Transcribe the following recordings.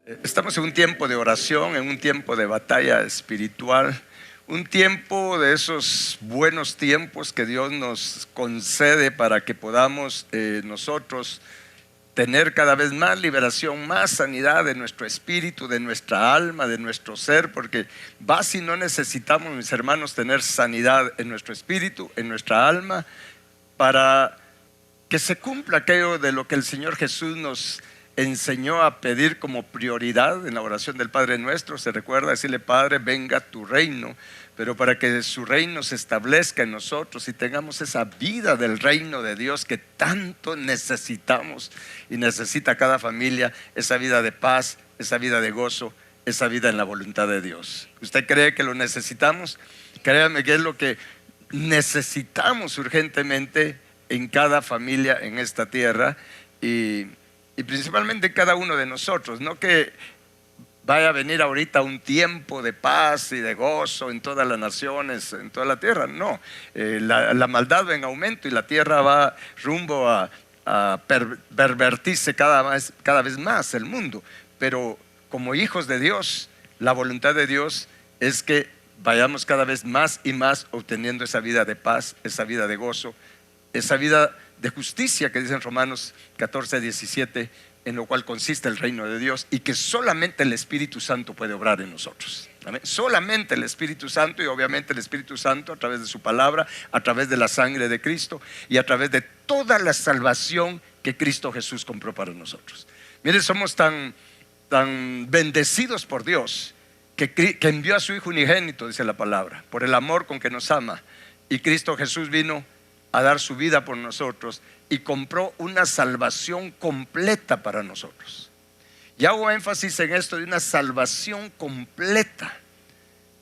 Estamos en un tiempo de oración, en un tiempo de batalla espiritual, un tiempo de esos buenos tiempos que Dios nos concede para que podamos nosotros tener cada vez más liberación, más sanidad de nuestro espíritu, de nuestra alma, de nuestro ser, porque si no necesitamos, mis hermanos, tener sanidad en nuestro espíritu, en nuestra alma, para que se cumpla aquello de lo que el Señor Jesús nos enseñó a pedir como prioridad en la oración del Padre Nuestro. Se recuerda decirle: Padre, venga tu reino, pero para que su reino se establezca en nosotros y tengamos esa vida del reino de Dios que tanto necesitamos y necesita cada familia, esa vida de paz, esa vida de gozo, esa vida en la voluntad de Dios. ¿Usted cree que lo necesitamos? Créame que es lo que necesitamos urgentemente en cada familia en esta tierra y principalmente cada uno de nosotros. No que vaya a venir ahorita un tiempo de paz y de gozo en todas las naciones, en toda la tierra. No, la maldad va en aumento y la tierra va rumbo a pervertirse cada vez más el mundo. Pero como hijos de Dios, la voluntad de Dios es que vayamos cada vez más y más obteniendo esa vida de paz, esa vida de gozo, esa vida de justicia que dice en Romanos 14:17, en lo cual consiste el reino de Dios y que solamente el Espíritu Santo puede obrar en nosotros. ¿Amén? Solamente el Espíritu Santo, y obviamente el Espíritu Santo a través de su palabra, a través de la sangre de Cristo y a través de toda la salvación que Cristo Jesús compró para nosotros. Miren, somos tan bendecidos por Dios que envió a su Hijo unigénito, dice la palabra, por el amor con que nos ama. Y Cristo Jesús vino a dar su vida por nosotros y compró una salvación completa para nosotros. Y hago énfasis en esto de una salvación completa,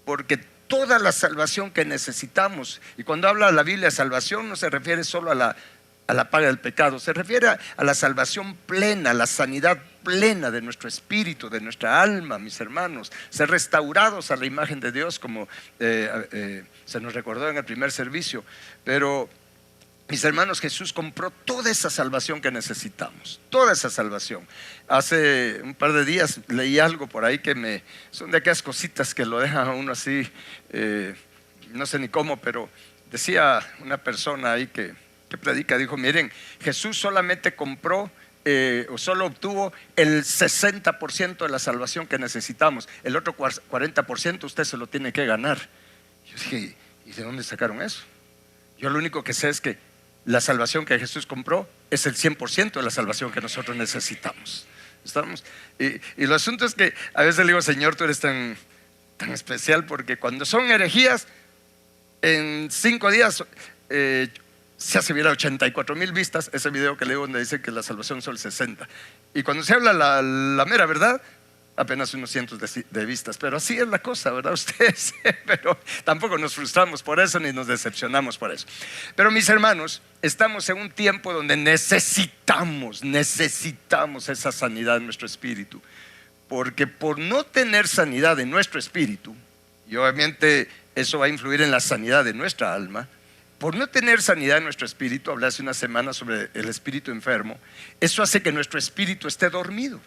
porque toda la salvación que necesitamos, y cuando habla la Biblia de salvación no se refiere solo a la paga del pecado, se refiere a la salvación plena, a la sanidad plena de nuestro espíritu, de nuestra alma, mis hermanos, ser restaurados a la imagen de Dios, como se nos recordó en el primer servicio. Pero mis hermanos, Jesús compró toda esa salvación que necesitamos, toda esa salvación. Hace un par de días leí algo por ahí que son de aquellas cositas que lo dejan a uno así, no sé ni cómo, pero decía una persona ahí que predica, dijo: miren, Jesús solamente compró o solo obtuvo el 60% de la salvación que necesitamos. El otro 40% usted se lo tiene que ganar. Yo dije: ¿y de dónde sacaron eso? Yo lo único que sé es que la salvación que Jesús compró es el 100% de la salvación que nosotros necesitamos. ¿Estamos? Y el asunto es que a veces le digo: Señor, tú eres tan especial, porque cuando son herejías, en 5 días se hace viral 84,000 vistas ese video que leo donde dice que la salvación son el 60. Y cuando se habla la mera verdad, apenas unos cientos de vistas. Pero así es la cosa, ¿verdad? Ustedes, pero tampoco nos frustramos por eso ni nos decepcionamos por eso. Pero mis hermanos, estamos en un tiempo donde necesitamos esa sanidad en nuestro espíritu, porque por no tener sanidad en nuestro espíritu, y obviamente eso va a influir en la sanidad de nuestra alma, por no tener sanidad en nuestro espíritu, hablé hace una semana sobre el espíritu enfermo, eso hace que nuestro espíritu esté dormido.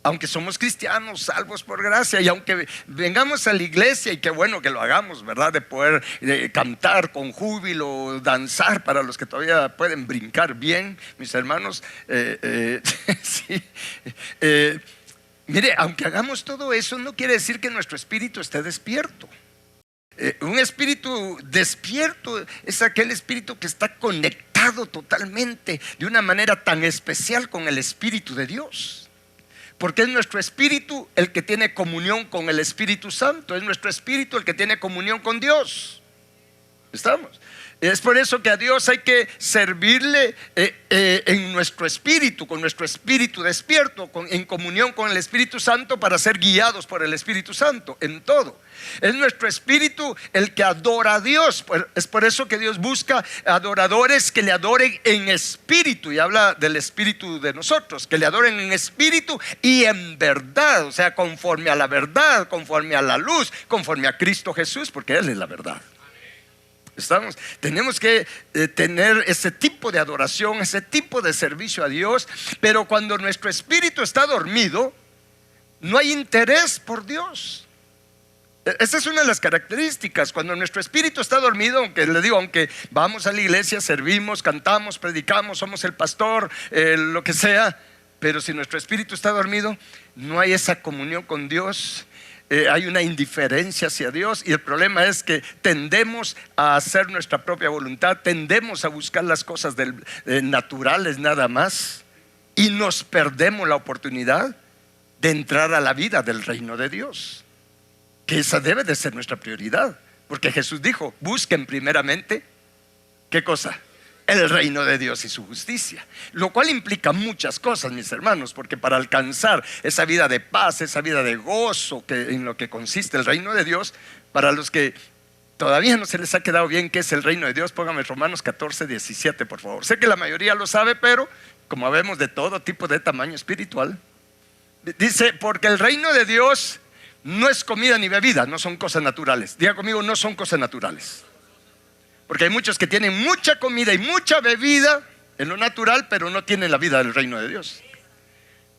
Aunque somos cristianos, salvos por gracia, y aunque vengamos a la iglesia, y qué bueno que lo hagamos, ¿verdad? De poder cantar con júbilo, danzar para los que todavía pueden brincar bien, mis hermanos. Sí. Mire, aunque hagamos todo eso, no quiere decir que nuestro espíritu esté despierto. Un espíritu despierto es aquel espíritu que está conectado totalmente, de una manera tan especial, con el Espíritu de Dios. Porque es nuestro espíritu el que tiene comunión con el Espíritu Santo. Es nuestro espíritu el que tiene comunión con Dios. ¿Estamos? Es por eso que a Dios hay que servirle en nuestro espíritu, con nuestro espíritu despierto, en comunión con el Espíritu Santo, para ser guiados por el Espíritu Santo en todo. Es nuestro espíritu el que adora a Dios. Es por eso que Dios busca adoradores que le adoren en espíritu, y habla del espíritu de nosotros, que le adoren en espíritu y en verdad, o sea, conforme a la verdad, conforme a la luz, conforme a Cristo Jesús, porque Él es la verdad. ¿Estamos? Tenemos que tener ese tipo de adoración, ese tipo de servicio a Dios. Pero cuando nuestro espíritu está dormido, No hay interés por Dios. Esa es una de las características. Cuando nuestro espíritu está dormido, aunque le digo, aunque vamos a la iglesia, servimos, cantamos, predicamos, somos el pastor, lo que sea, pero si nuestro espíritu está dormido, no hay esa comunión con Dios. Hay una indiferencia hacia Dios, y el problema es que tendemos a hacer nuestra propia voluntad, tendemos a buscar las cosas naturales nada más, y nos perdemos la oportunidad de entrar a la vida del reino de Dios, que esa debe de ser nuestra prioridad, porque Jesús dijo: busquen primeramente, ¿qué cosa? El reino de Dios y su justicia, lo cual implica muchas cosas, mis hermanos, porque para alcanzar esa vida de paz, esa vida de gozo en lo que consiste el reino de Dios, para los que todavía no se les ha quedado bien qué es el reino de Dios, póngame Romanos 14:17, por favor. Sé que la mayoría lo sabe, pero como habemos de todo tipo de tamaño espiritual, dice: porque el reino de Dios no es comida ni bebida, no son cosas naturales. Diga conmigo: no son cosas naturales. Porque hay muchos que tienen mucha comida y mucha bebida en lo natural, pero no tienen la vida del reino de Dios.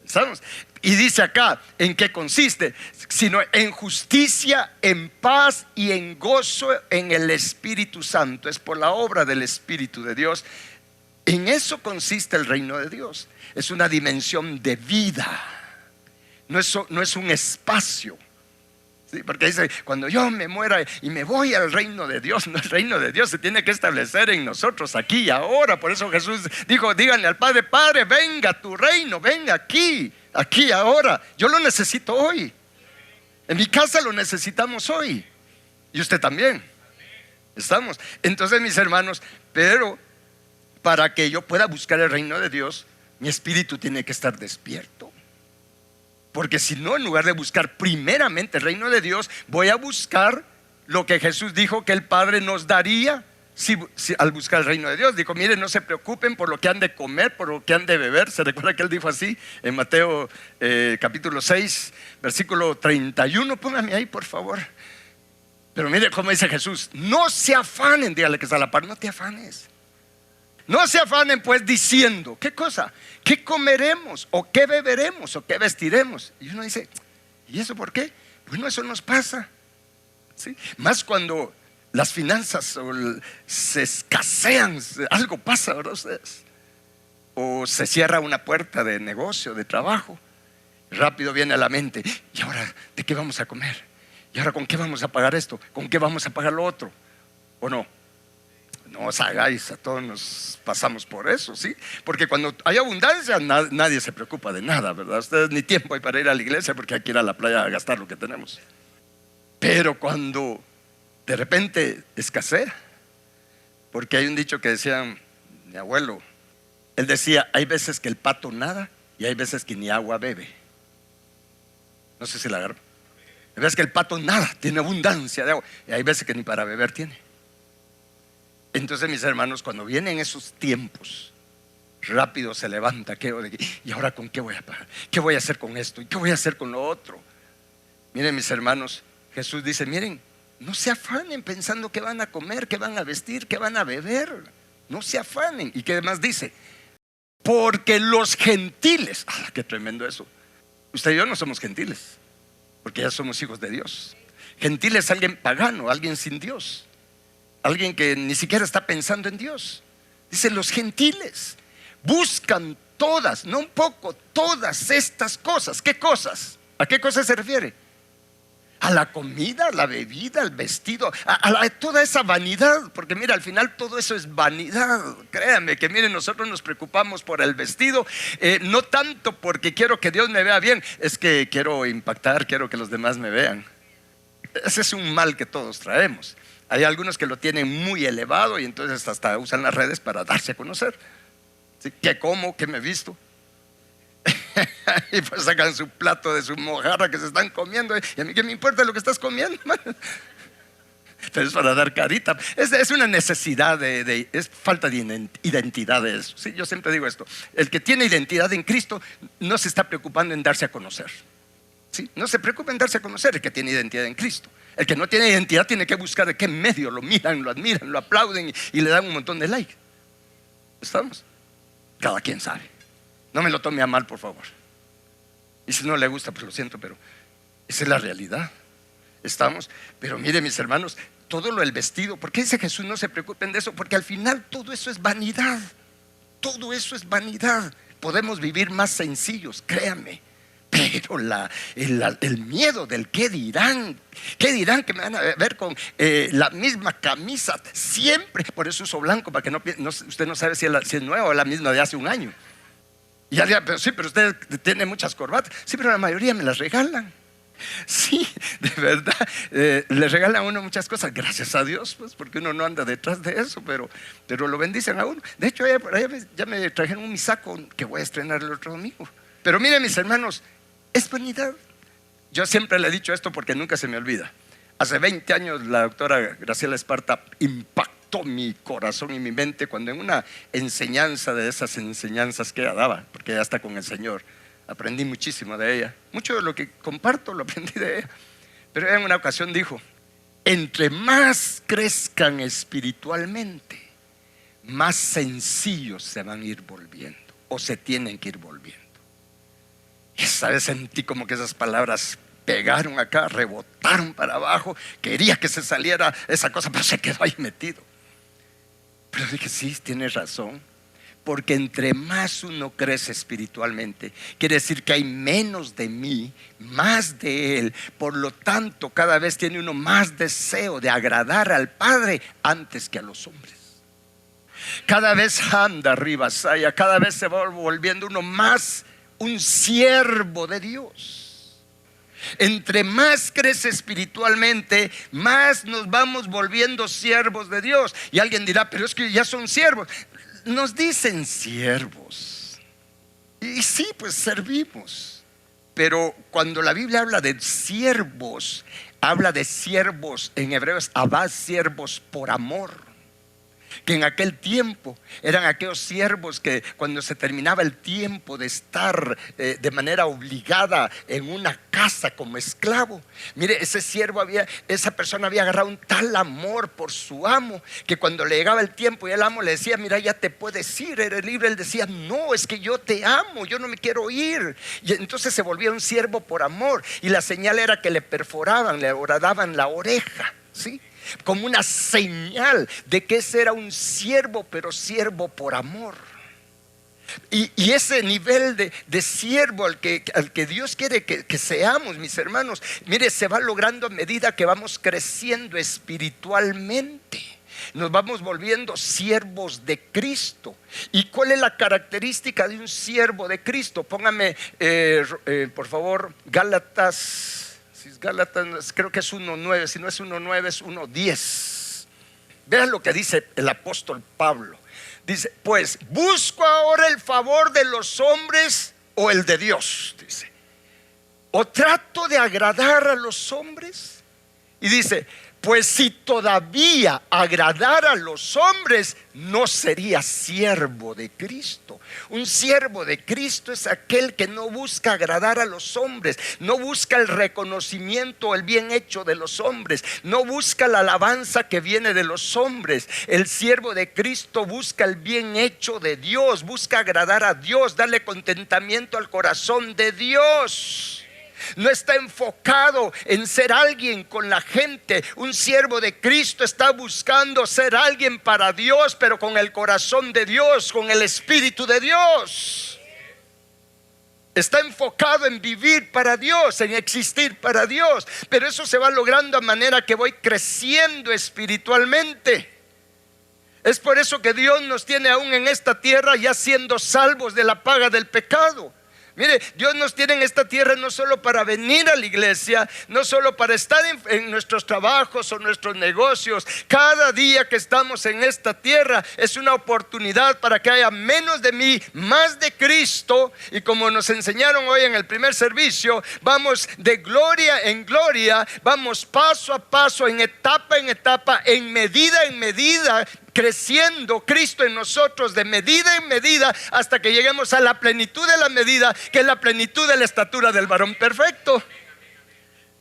¿Sabes? Y dice acá, ¿en qué consiste? Sino en justicia, en paz y en gozo en el Espíritu Santo. Es por la obra del Espíritu de Dios. En eso consiste el reino de Dios. Es una dimensión de vida. No es un espacio. Sí, porque dice: cuando yo me muera y me voy al reino de Dios. No, el reino de Dios se tiene que establecer en nosotros aquí y ahora. Por eso Jesús dijo: díganle al Padre: Padre, venga tu reino, venga aquí ahora. Yo lo necesito hoy. En mi casa lo necesitamos hoy, y usted también. Estamos. Entonces, mis hermanos, pero para que yo pueda buscar el reino de Dios, mi espíritu tiene que estar despierto. Porque si no, en lugar de buscar primeramente el reino de Dios, voy a buscar lo que Jesús dijo que el Padre nos daría al buscar el reino de Dios. Dijo: miren, no se preocupen por lo que han de comer, por lo que han de beber. ¿Se recuerda que Él dijo así en Mateo capítulo 6, versículo 31? Póngame ahí, por favor. Pero mire cómo dice Jesús: no se afanen. Dígale que está a la par: no te afanes. No se afanen pues diciendo, ¿qué cosa? ¿Qué comeremos? ¿O qué beberemos? ¿O qué vestiremos? Y uno dice: ¿y eso por qué? Bueno, eso nos pasa, ¿sí? Más cuando las finanzas se escasean, algo pasa, ¿verdad ustedes? O se cierra una puerta de negocio, de trabajo. Rápido viene a la mente: ¿y ahora de qué vamos a comer? ¿Y ahora con qué vamos a pagar esto? ¿Con qué vamos a pagar lo otro? ¿O no? No os hagáis, a todos nos pasamos por eso, ¿sí? Porque cuando hay abundancia, nadie se preocupa de nada, ¿verdad? Ustedes ni tiempo hay para ir a la iglesia, porque hay que ir a la playa a gastar lo que tenemos. Pero cuando de repente escasea, porque hay un dicho que decía mi abuelo, él decía: hay veces que el pato nada y hay veces que ni agua bebe. No sé si la agarro. Hay veces que el pato nada, tiene abundancia de agua, y hay veces que ni para beber tiene. Entonces, mis hermanos, cuando vienen esos tiempos, rápido se levanta: ¿y ahora con qué voy a pagar? ¿Qué voy a hacer con esto? ¿Y qué voy a hacer con lo otro? Miren, mis hermanos, Jesús dice: miren, no se afanen pensando qué van a comer, qué van a vestir, qué van a beber. No se afanen. ¿Y qué más dice? Porque los gentiles, qué tremendo eso. Usted y yo no somos gentiles, porque ya somos hijos de Dios. Gentil es alguien pagano, alguien sin Dios, alguien que ni siquiera está pensando en Dios. Dice: los gentiles buscan todas, no un poco, todas estas cosas. ¿Qué cosas? ¿A qué cosas se refiere? A la comida, a la bebida, al vestido, a toda esa vanidad. Porque mira, al final todo eso es vanidad. Créanme que miren, nosotros nos preocupamos por el vestido, no tanto porque quiero que Dios me vea bien, es que quiero impactar, quiero que los demás me vean. Ese es un mal que todos traemos. Hay algunos que lo tienen muy elevado y entonces hasta usan las redes para darse a conocer, ¿sí? ¿Qué como? ¿Qué me he visto? Y pues sacan su plato de su mojarra que se están comiendo. Y a mí qué me importa lo que estás comiendo, pero es para dar carita. Es una necesidad es falta de identidad de eso, ¿sí? Yo siempre digo esto: el que tiene identidad en Cristo no se está preocupando en darse a conocer, ¿sí? No se preocupa en darse a conocer el que tiene identidad en Cristo. El que no tiene identidad tiene que buscar de qué medio lo miran, lo admiran, lo aplauden y le dan un montón de like. ¿Estamos? Cada quien sabe. No me lo tome a mal, por favor. Y si no le gusta, pues lo siento, pero esa es la realidad. Estamos, pero mire mis hermanos, todo lo del vestido, ¿por qué dice Jesús no se preocupen de eso? Porque al final todo eso es vanidad. Todo eso es vanidad. Podemos vivir más sencillos, créanme. Pero el miedo del qué dirán que me van a ver con la misma camisa siempre. Por eso uso blanco, para que usted no sabe si es nueva o la misma de hace un año. Y ya dirá, pero sí, pero usted tiene muchas corbatas. Sí, pero la mayoría me las regalan. Sí, de verdad, le regalan a uno muchas cosas, gracias a Dios, pues, porque uno no anda detrás de eso, pero lo bendicen a uno. De hecho, ya me trajeron un misaco que voy a estrenar el otro domingo. Pero miren mis hermanos, es vanidad. Yo siempre le he dicho esto porque nunca se me olvida. Hace 20 años la doctora Graciela Esparta impactó mi corazón y mi mente cuando en una enseñanza de esas enseñanzas que ella daba, porque ella está con el Señor, aprendí muchísimo de ella. Mucho de lo que comparto lo aprendí de ella. Pero ella en una ocasión dijo: entre más crezcan espiritualmente, más sencillos se van a ir volviendo, o se tienen que ir volviendo. Y esa vez sentí como que esas palabras pegaron acá, rebotaron para abajo. Quería que se saliera esa cosa, pero se quedó ahí metido. Pero dije, sí, tienes razón. Porque entre más uno crece espiritualmente, quiere decir que hay menos de mí, más de Él. Por lo tanto, cada vez tiene uno más deseo de agradar al Padre antes que a los hombres. Cada vez anda arriba, Saya, cada vez se va volviendo uno más un siervo de Dios. Entre más crece espiritualmente, más nos vamos volviendo siervos de Dios. Y alguien dirá, pero es que ya son siervos. Nos dicen siervos, y sí, pues servimos. Pero cuando la Biblia habla de siervos, habla de siervos, en hebreo es abad, siervos por amor. Que en aquel tiempo eran aquellos siervos que cuando se terminaba el tiempo de estar de manera obligada en una casa como esclavo, mire, esa persona había agarrado un tal amor por su amo, que cuando le llegaba el tiempo y el amo le decía, mira, ya te puedes ir, eres libre, él decía, no, es que yo te amo, yo no me quiero ir. Y entonces se volvía un siervo por amor, y la señal era que le perforaban, le horadaban la oreja, ¿sí? Como una señal de que ese era un siervo, pero siervo por amor. Y ese nivel de siervo al que Dios quiere que seamos, mis hermanos, mire, se va logrando a medida que vamos creciendo espiritualmente. Nos vamos volviendo siervos de Cristo. ¿Y cuál es la característica de un siervo de Cristo? Póngame por favor Gálatas, creo que es 1:9, si no es 1:9 es 1:10. Vean lo que dice el apóstol Pablo. Dice, pues busco ahora el favor de los hombres o el de Dios, dice, o trato de agradar a los hombres. Y dice, pues si todavía agradara a los hombres, no sería siervo de Cristo. Un siervo de Cristo es aquel que no busca agradar a los hombres, no busca el reconocimiento, el bien hecho de los hombres, no busca la alabanza que viene de los hombres. El siervo de Cristo busca el bien hecho de Dios, busca agradar a Dios, darle contentamiento al corazón de Dios. No está enfocado en ser alguien con la gente. Un siervo de Cristo está buscando ser alguien para Dios, pero con el corazón de Dios, con el Espíritu de Dios. Está enfocado en vivir para Dios, en existir para Dios. Pero eso se va logrando a manera que voy creciendo espiritualmente. Es por eso que Dios nos tiene aún en esta tierra ya siendo salvos de la paga del pecado. Mire, Dios nos tiene en esta tierra no solo para venir a la iglesia, no solo para estar en nuestros trabajos o nuestros negocios. Cada día que estamos en esta tierra es una oportunidad para que haya menos de mí, más de Cristo. Y como nos enseñaron hoy en el primer servicio, vamos de gloria en gloria, vamos paso a paso, en etapa, en medida, creciendo Cristo en nosotros de medida en medida, hasta que lleguemos a la plenitud de la medida, que es la plenitud de la estatura del varón perfecto.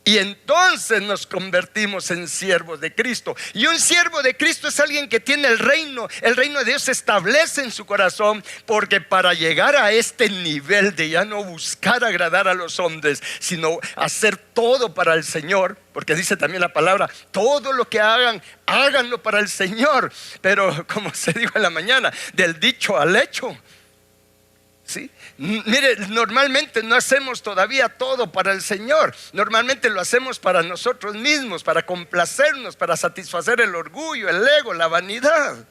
Y entonces nos convertimos en siervos de Cristo. Y un siervo de Cristo es alguien que tiene el reino de Dios se establece en su corazón. Porque para llegar a este nivel de ya no buscar agradar a los hombres, sino hacer todo para el Señor, porque dice también la palabra, todo lo que hagan, háganlo para el Señor. Pero como se dijo en la mañana, del dicho al hecho. ¿Sí? Mire, normalmente no hacemos todavía todo para el Señor. Normalmente lo hacemos para nosotros mismos, para complacernos, para satisfacer el orgullo, el ego, la vanidad.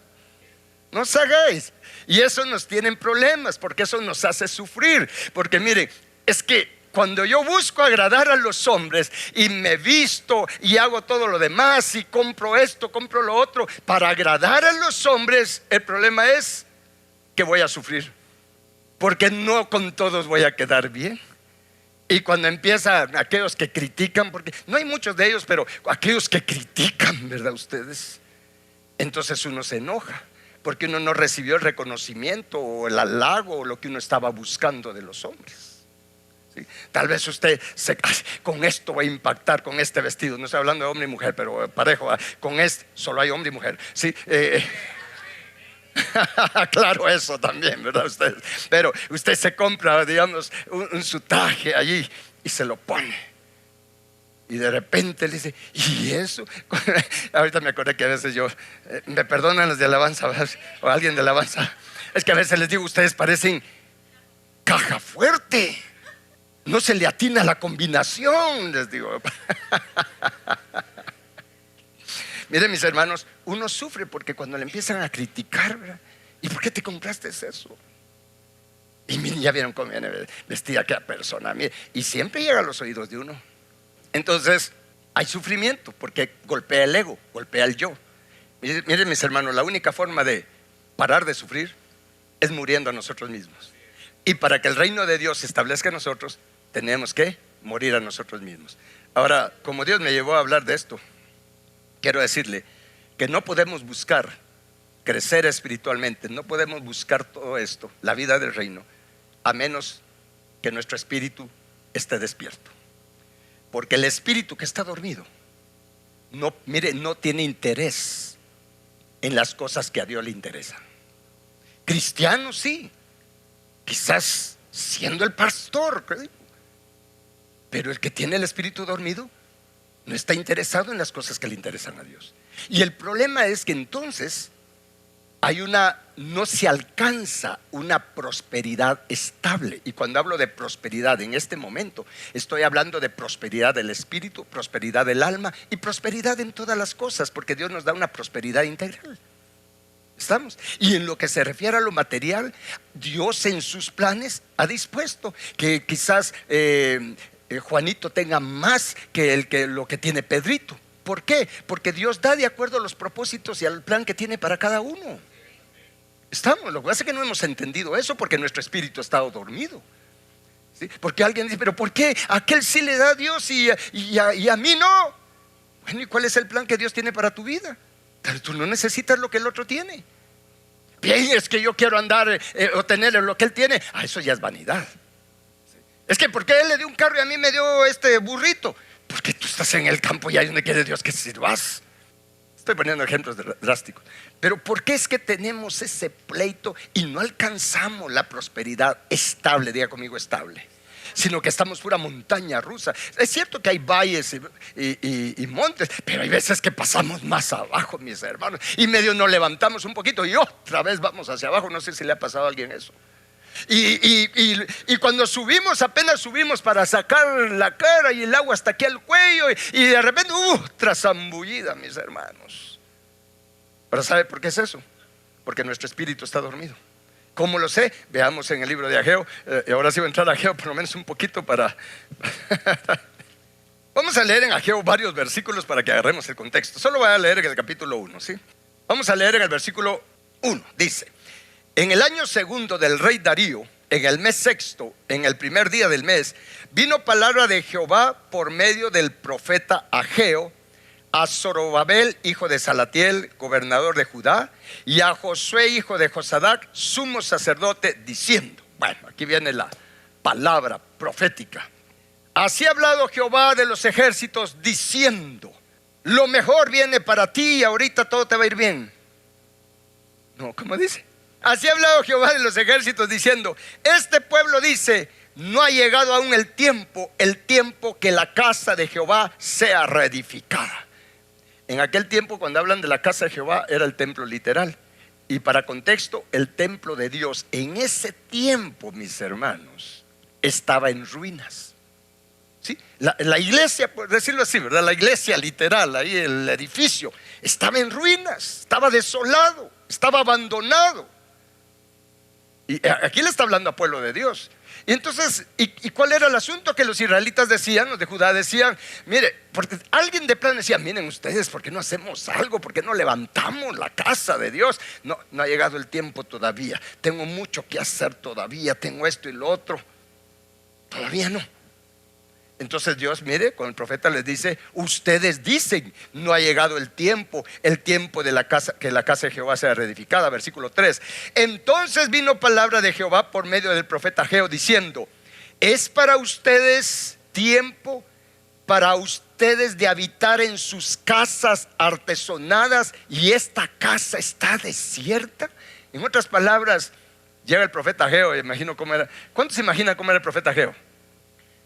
No os hagáis. Y eso nos tiene en problemas, porque eso nos hace sufrir. Porque mire, es que cuando yo busco agradar a los hombres y me visto y hago todo lo demás y compro esto, compro lo otro para agradar a los hombres, el problema es que voy a sufrir. Porque no con todos voy a quedar bien. Y cuando empiezan aquellos que critican, porque no hay muchos de ellos, pero aquellos que critican, ¿verdad ustedes? Entonces uno se enoja, porque uno no recibió el reconocimiento o el halago o lo que uno estaba buscando de los hombres. ¿Sí? Tal vez usted con esto va a impactar, con este vestido. No estoy hablando de hombre y mujer, pero parejo, con este solo hay hombre y mujer. ¿Sí? Claro, eso también, ¿verdad ustedes? Pero usted se compra, digamos, un sutaje allí y se lo pone. Y de repente le dice, ¿y eso? Ahorita me acordé que a veces me perdonan los de alabanza o alguien de alabanza. Es que a veces les digo, ustedes parecen caja fuerte. No se le atina la combinación, les digo. Miren, mis hermanos, uno sufre porque cuando le empiezan a criticar, ¿verdad? ¿Y por qué te compraste eso? Y miren, ya vieron cómo viene vestida aquella persona. Miren, y siempre llega a los oídos de uno. Entonces hay sufrimiento porque golpea el ego, golpea el yo. Miren, mis hermanos, la única forma de parar de sufrir es muriendo a nosotros mismos. Y para que el reino de Dios se establezca en nosotros, tenemos que morir a nosotros mismos. Ahora, como Dios me llevó a hablar de esto, quiero decirle que no podemos buscar crecer espiritualmente, no podemos buscar todo esto, la vida del reino, a menos que nuestro espíritu esté despierto. Porque el espíritu que está dormido no tiene interés en las cosas que a Dios le interesan. Cristiano sí, quizás siendo el pastor, pero el que tiene el espíritu dormido no está interesado en las cosas que le interesan a Dios. Y el problema es que entonces no se alcanza una prosperidad estable. Y cuando hablo de prosperidad en este momento, estoy hablando de prosperidad del espíritu, prosperidad del alma y prosperidad en todas las cosas, porque Dios nos da una prosperidad integral. ¿Estamos? Y en lo que se refiere a lo material, Dios en sus planes ha dispuesto que quizás Juanito tenga más que lo que tiene Pedrito. ¿Por qué? Porque Dios da de acuerdo a los propósitos y al plan que tiene para cada uno. Estamos, lo que pasa es que no hemos entendido eso porque nuestro espíritu ha estado dormido. ¿Sí? Porque alguien dice, pero ¿por qué a aquel sí le da a Dios y a mí no? Bueno, ¿y cuál es el plan que Dios tiene para tu vida? Pero tú no necesitas lo que el otro tiene. Bien, es que yo quiero andar o tener lo que él tiene. Eso ya es vanidad. Es que ¿por qué él le dio un carro y a mí me dio este burrito? Porque tú estás en el campo y ahí donde quiere Dios que sirvas. Estoy poniendo ejemplos drásticos. Pero ¿por qué es que tenemos ese pleito y no alcanzamos la prosperidad estable? Diga conmigo estable. Sino que estamos pura montaña rusa. Es cierto que hay valles y montes, pero hay veces que pasamos más abajo, mis hermanos, y medio nos levantamos un poquito y otra vez vamos hacia abajo. No sé si le ha pasado a alguien eso. Y cuando subimos, apenas subimos para sacar la cara y el agua hasta aquí al cuello, y de repente otra zambullida, mis hermanos. Pero ¿sabe por qué es eso? Porque nuestro espíritu está dormido. ¿Cómo lo sé? Veamos en el libro de Ageo. Y ahora sí voy a entrar a Ageo por lo menos un poquito para Vamos a leer en Ageo varios versículos para que agarremos el contexto. Solo voy a leer en el capítulo 1, ¿sí? Vamos a leer en el versículo 1. Dice: en el año segundo del rey Darío, en el mes sexto, en el primer día del mes, vino palabra de Jehová por medio del profeta Ageo a Zorobabel, hijo de Salatiel, gobernador de Judá, y a Josué, hijo de Josadac, sumo sacerdote, diciendo. Bueno, aquí viene la palabra profética. Así ha hablado Jehová de los ejércitos diciendo: lo mejor viene para ti y ahorita todo te va a ir bien. No, ¿cómo dice? Así ha hablado Jehová de los ejércitos diciendo: este pueblo dice, no ha llegado aún el tiempo que la casa de Jehová sea reedificada. En aquel tiempo, cuando hablan de la casa de Jehová, era el templo literal. Y para contexto, el templo de Dios en ese tiempo, mis hermanos, estaba en ruinas. ¿Sí? La iglesia, por decirlo así, ¿verdad? La iglesia literal, ahí el edificio, estaba en ruinas, estaba desolado, estaba abandonado. Y aquí le está hablando al pueblo de Dios. Y entonces, ¿y cuál era el asunto? Que los israelitas decían, los de Judá decían: mire, porque alguien de plano decía: miren ustedes, ¿por qué no hacemos algo? ¿Por qué no levantamos la casa de Dios? No ha llegado el tiempo todavía. Tengo mucho que hacer todavía. Tengo esto y lo otro. Todavía no. Entonces Dios, mire, con el profeta les dice: ustedes dicen, no ha llegado el tiempo de la casa, que la casa de Jehová sea reedificada. Versículo 3. Entonces vino palabra de Jehová por medio del profeta Ageo diciendo: es para ustedes tiempo, para ustedes de habitar en sus casas artesonadas, y esta casa está desierta. En otras palabras, llega el profeta Ageo, imagino cómo era. ¿Cuántos se imaginan cómo era el profeta Ageo?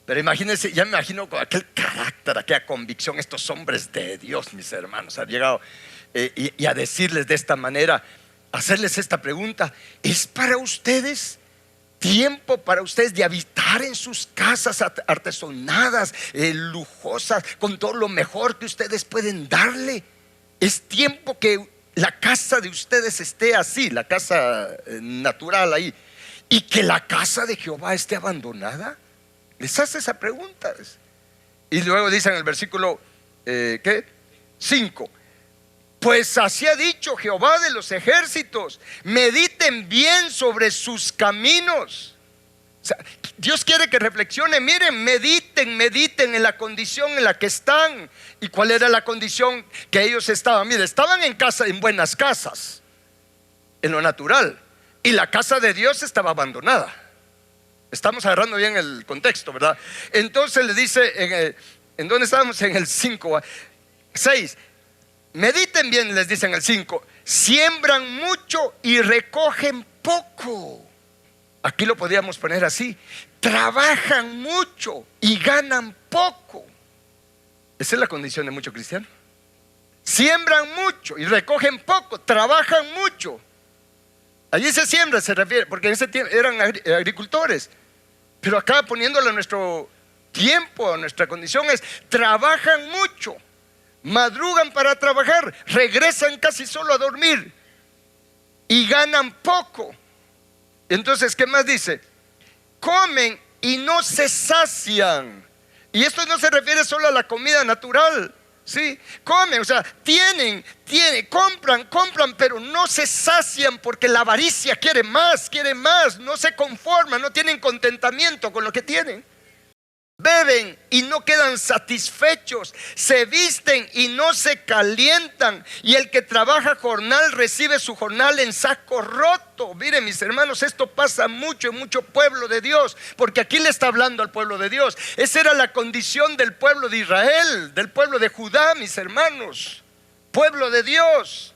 Pero imagínense, ya me imagino con aquel carácter, aquella convicción, estos hombres de Dios, mis hermanos, han llegado y a decirles de esta manera, hacerles esta pregunta: ¿es para ustedes tiempo para ustedes de habitar en sus casas artesonadas, lujosas, con todo lo mejor que ustedes pueden darle? ¿Es tiempo que la casa de ustedes esté así, la casa natural ahí, y que la casa de Jehová esté abandonada? Les hace esa pregunta. Y luego dice en el versículo 5: pues así ha dicho Jehová de los ejércitos, mediten bien sobre sus caminos. O sea, Dios quiere que reflexionen. Miren, mediten en la condición en la que están. ¿Y cuál era la condición que ellos estaban? Miren, estaban en casa, en buenas casas, en lo natural, y la casa de Dios estaba abandonada. Estamos agarrando bien el contexto, ¿verdad? Entonces le dice, ¿en dónde estábamos? En el 5, 6. Mediten bien, les dice en el 5: siembran mucho y recogen poco. Aquí lo podríamos poner así: trabajan mucho y ganan poco. Esa es la condición de muchos cristianos. Siembran mucho y recogen poco, trabajan mucho. Allí se siembra, se refiere, porque en ese tiempo eran agricultores. Pero acá, poniéndolo a nuestro tiempo, a nuestra condición, es: trabajan mucho, madrugan para trabajar, regresan casi solo a dormir y ganan poco. Entonces, ¿qué más dice? Comen y no se sacian. Y esto no se refiere solo a la comida natural. Sí, comen, o sea, tienen, compran, pero no se sacian, porque la avaricia quiere más, no se conforman, no tienen contentamiento con lo que tienen. Beben y no quedan satisfechos, se visten y no se calientan, y el que trabaja jornal recibe su jornal en saco roto. Miren, mis hermanos, esto pasa mucho en mucho pueblo de Dios, porque aquí le está hablando al pueblo de Dios. Esa era la condición del pueblo de Israel, del pueblo de Judá, mis hermanos. Pueblo de Dios,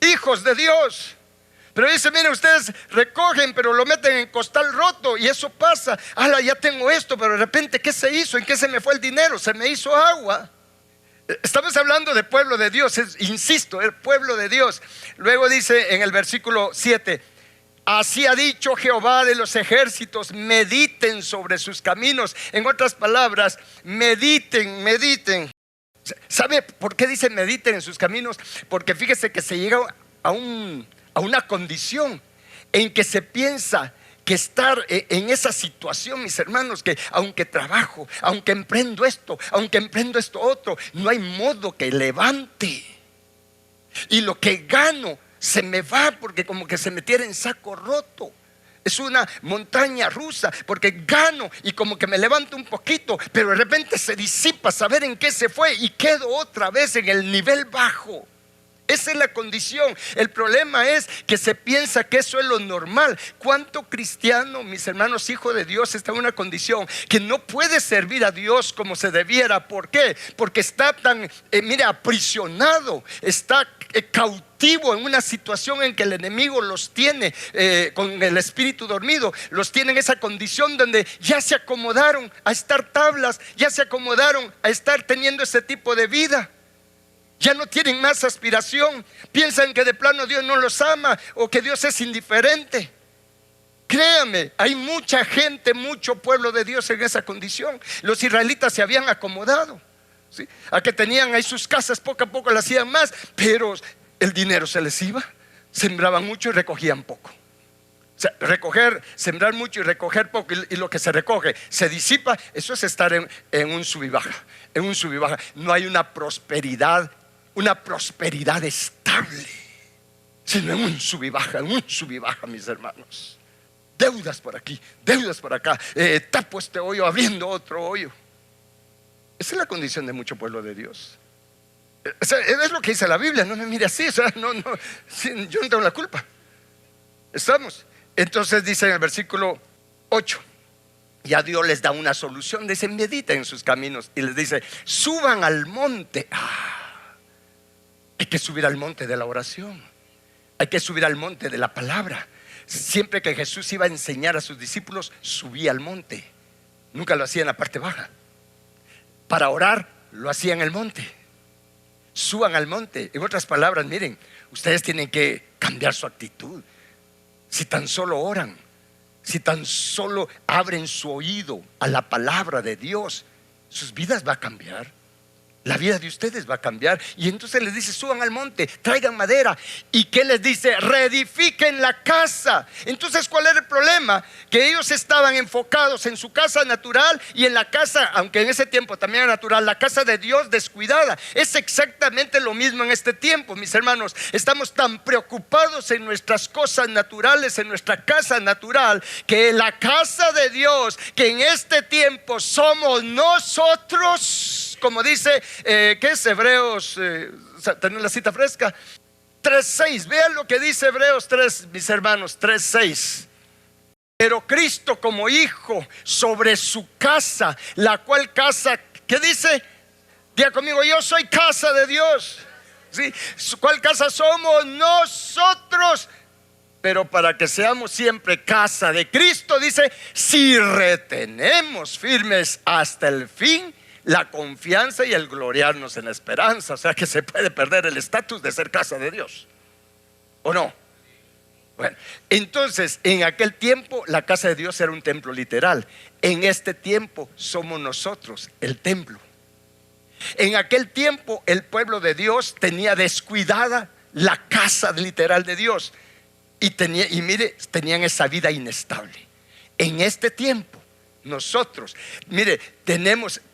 hijos de Dios. Pero dice: miren, ustedes recogen, pero lo meten en costal roto. Y eso pasa. Ya tengo esto, pero de repente, ¿qué se hizo? ¿En qué se me fue el dinero? Se me hizo agua. Estamos hablando de pueblo de Dios, insisto, el pueblo de Dios. Luego dice en el versículo 7: así ha dicho Jehová de los ejércitos, mediten sobre sus caminos. En otras palabras, mediten. ¿Sabe por qué dice mediten en sus caminos? Porque fíjese que se llega a una condición en que se piensa que estar en esa situación, mis hermanos, que aunque trabajo, aunque emprendo esto otro, no hay modo que levante. Y lo que gano se me va, porque como que se metiera en saco roto. Es una montaña rusa, porque gano y como que me levanto un poquito, pero de repente se disipa, saber en qué se fue, y quedo otra vez en el nivel bajo. Esa es la condición. El problema es que se piensa que eso es lo normal. ¿Cuánto cristiano, mis hermanos, hijo de Dios, está en una condición que no puede servir a Dios como se debiera? ¿Por qué? Porque está tan, aprisionado, está cautivo en una situación en que el enemigo los tiene con el espíritu dormido. Los tiene en esa condición donde ya se acomodaron a estar tablas, ya se acomodaron a estar teniendo ese tipo de vida. Ya no tienen más aspiración. Piensan que de plano Dios no los ama o que Dios es indiferente. Créame, hay mucha gente, mucho pueblo de Dios en esa condición. Los israelitas se habían acomodado, ¿sí? A que tenían ahí sus casas, poco a poco las hacían más, pero el dinero se les iba. Sembraban mucho y recogían poco. O sea, sembrar mucho y recoger poco, y lo que se recoge se disipa. Eso es estar en un sub y baja. En un sub y baja. No hay una prosperidad estable, sino en un sub y baja, mis hermanos. Deudas por aquí, deudas por acá, tapo este hoyo abriendo otro hoyo. Esa es la condición de mucho pueblo de Dios. O sea, es lo que dice la Biblia. No me mire así, o sea, yo no tengo la culpa. ¿Estamos? Entonces dice en el versículo 8, ya Dios les da una solución. Dice, mediten en sus caminos, y les dice, suban al monte. Hay que subir al monte de la oración, hay que subir al monte de la palabra. Siempre que Jesús iba a enseñar a sus discípulos, subía al monte. Nunca lo hacía en la parte baja. Para orar, lo hacía en el monte. Suban al monte. En otras palabras, miren, ustedes tienen que cambiar su actitud. Si tan solo oran, si tan solo abren su oído a la palabra de Dios, sus vidas van a cambiar. La vida de ustedes va a cambiar. Y entonces les dice, suban al monte, traigan madera. ¿Y qué les dice? Reedifiquen la casa. Entonces, ¿cuál era el problema? Que ellos estaban enfocados en su casa natural y en la casa, aunque en ese tiempo también era natural, la casa de Dios descuidada. Es exactamente lo mismo en este tiempo, mis hermanos. Estamos tan preocupados en nuestras cosas naturales, en nuestra casa natural, que la casa de Dios, que en este tiempo somos nosotros, como dice, ¿qué es Hebreos? Tener la cita fresca, 3:6. Vean lo que dice Hebreos 3, mis hermanos, 3:6. Pero Cristo como hijo sobre su casa, la cual casa, ¿qué dice? Diga conmigo, yo soy casa de Dios. ¿Sí? ¿Cuál casa somos? Nosotros. Pero para que seamos siempre casa de Cristo, dice, si retenemos firmes hasta el fin la confianza y el gloriarnos en la esperanza. O sea que se puede perder el estatus de ser casa de Dios, ¿o no? Bueno, entonces en aquel tiempo la casa de Dios era un templo literal. En este tiempo somos nosotros el templo. En aquel tiempo el pueblo de Dios tenía descuidada la casa literal de Dios, y tenían esa vida inestable. En este tiempo nosotros, mire,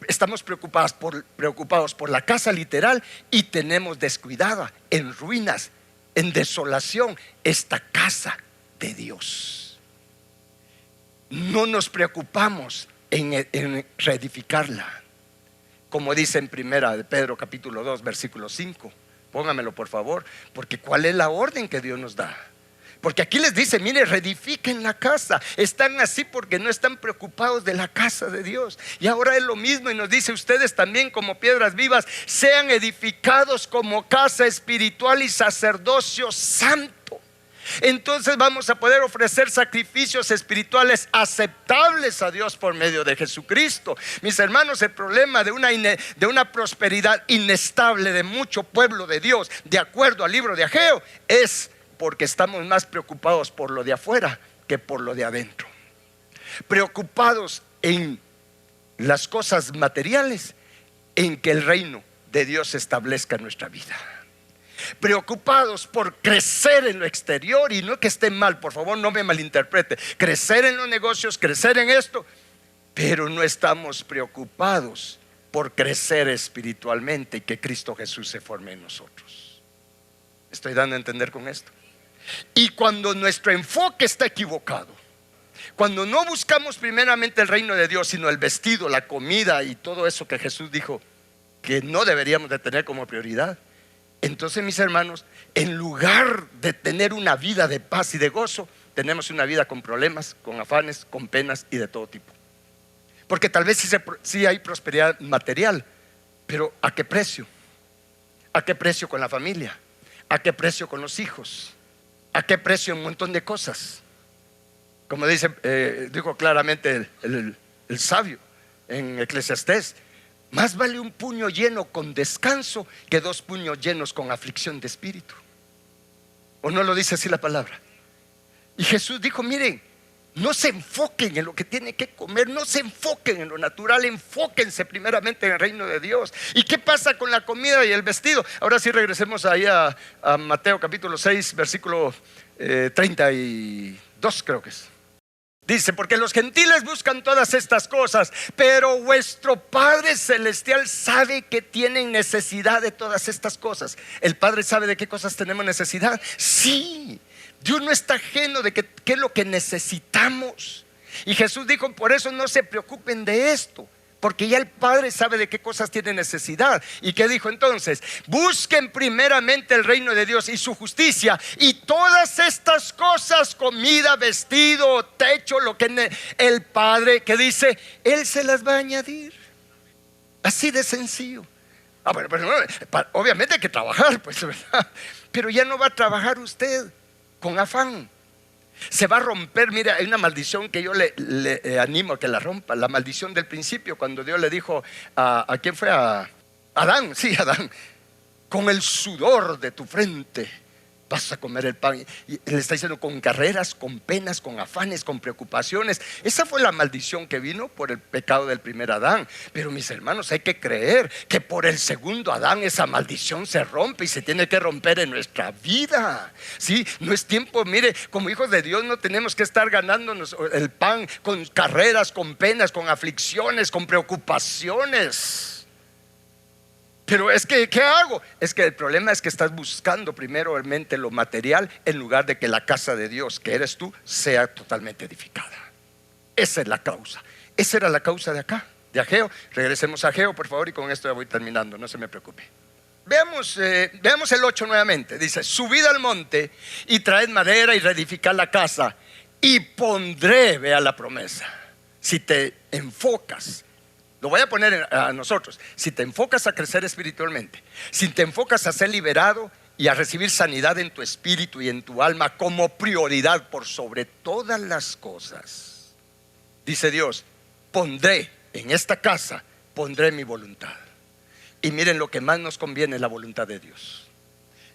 estamos preocupados por la casa literal, y tenemos descuidada, en ruinas, en desolación, esta casa de Dios. No nos preocupamos en reedificarla, como dice en primera de Pedro capítulo 2 versículo 5. Póngamelo por favor, porque ¿cuál es la orden que Dios nos da? Porque aquí les dice, mire, reedifiquen la casa. Están así porque no están preocupados de la casa de Dios. Y ahora es lo mismo, y nos dice, ustedes también como piedras vivas sean edificados como casa espiritual y sacerdocio santo. Entonces vamos a poder ofrecer sacrificios espirituales aceptables a Dios por medio de Jesucristo. Mis hermanos, el problema de una prosperidad inestable de mucho pueblo de Dios, de acuerdo al libro de Ageo, es porque estamos más preocupados por lo de afuera que por lo de adentro. Preocupados en las cosas materiales, en que el reino de Dios se establezca en nuestra vida. Preocupados por crecer en lo exterior, y no que esté mal, por favor no me malinterprete, crecer en los negocios, crecer en esto, pero no estamos preocupados por crecer espiritualmente y que Cristo Jesús se forme en nosotros. ¿Estoy dando a entender con esto? Y cuando nuestro enfoque está equivocado, cuando no buscamos primeramente el reino de Dios, sino el vestido, la comida y todo eso que Jesús dijo que no deberíamos de tener como prioridad, Entonces, mis hermanos, en lugar de tener una vida de paz y de gozo, tenemos una vida con problemas, con afanes, con penas y de todo tipo. Porque tal vez sí hay prosperidad material, pero ¿a qué precio? ¿A qué precio con la familia? ¿A qué precio con los hijos? ¿A qué precio un montón de cosas? Como dijo claramente el sabio en Eclesiastés, más vale un puño lleno con descanso que 2 puños llenos con aflicción de espíritu. ¿O no lo dice así la palabra? Y Jesús dijo, miren, no se enfoquen en lo que tienen que comer, no se enfoquen en lo natural, enfóquense primeramente en el reino de Dios. ¿Y qué pasa con la comida y el vestido? Ahora sí regresemos ahí a Mateo capítulo 6, versículo 32 creo que es. Dice, porque los gentiles buscan todas estas cosas, pero vuestro Padre Celestial sabe que tienen necesidad de todas estas cosas. ¿El Padre sabe de qué cosas tenemos necesidad? Sí, Dios no está ajeno de qué es lo que necesitamos. Y Jesús dijo, por eso no se preocupen de esto, porque ya el Padre sabe de qué cosas tiene necesidad. ¿Y qué dijo entonces? Busquen primeramente el reino de Dios y su justicia, y todas estas cosas, comida, vestido, techo, lo que el Padre, que dice, Él se las va a añadir. Así de sencillo. Bueno, obviamente hay que trabajar, pues, ¿verdad? Pero ya no va a trabajar usted con afán. Se va a romper. Mira, hay una maldición que yo le animo a que la rompa. La maldición del principio, cuando Dios le dijo ¿a quién fue? A Adán, sí, Adán, con el sudor de tu frente vas a comer el pan. Y le está diciendo, con carreras, con penas, con afanes, con preocupaciones. Esa fue la maldición que vino por el pecado del primer Adán. Pero mis hermanos, hay que creer que por el segundo Adán esa maldición se rompe y se tiene que romper en nuestra vida. ¿Sí? No es tiempo, mire, como hijos de Dios no tenemos que estar ganándonos el pan con carreras, con penas, con aflicciones, con preocupaciones. Pero es que, ¿qué hago? Es que el problema es que estás buscando primeramente lo material, en lugar de que la casa de Dios, que eres tú, sea totalmente edificada. Esa es la causa. Esa era la causa de acá, de Ageo. Regresemos a Ageo, por favor, y con esto ya voy terminando, no se me preocupe. Veamos el 8 nuevamente. Dice, subid al monte y traed madera y reedificad la casa, y pondré, vea la promesa. Si te enfocas, lo voy a poner a nosotros. Si te enfocas a crecer espiritualmente, si te enfocas a ser liberado y a recibir sanidad en tu espíritu y en tu alma como prioridad por sobre todas las cosas, dice Dios, pondré en esta casa, pondré mi voluntad. Y miren, lo que más nos conviene es la voluntad de Dios.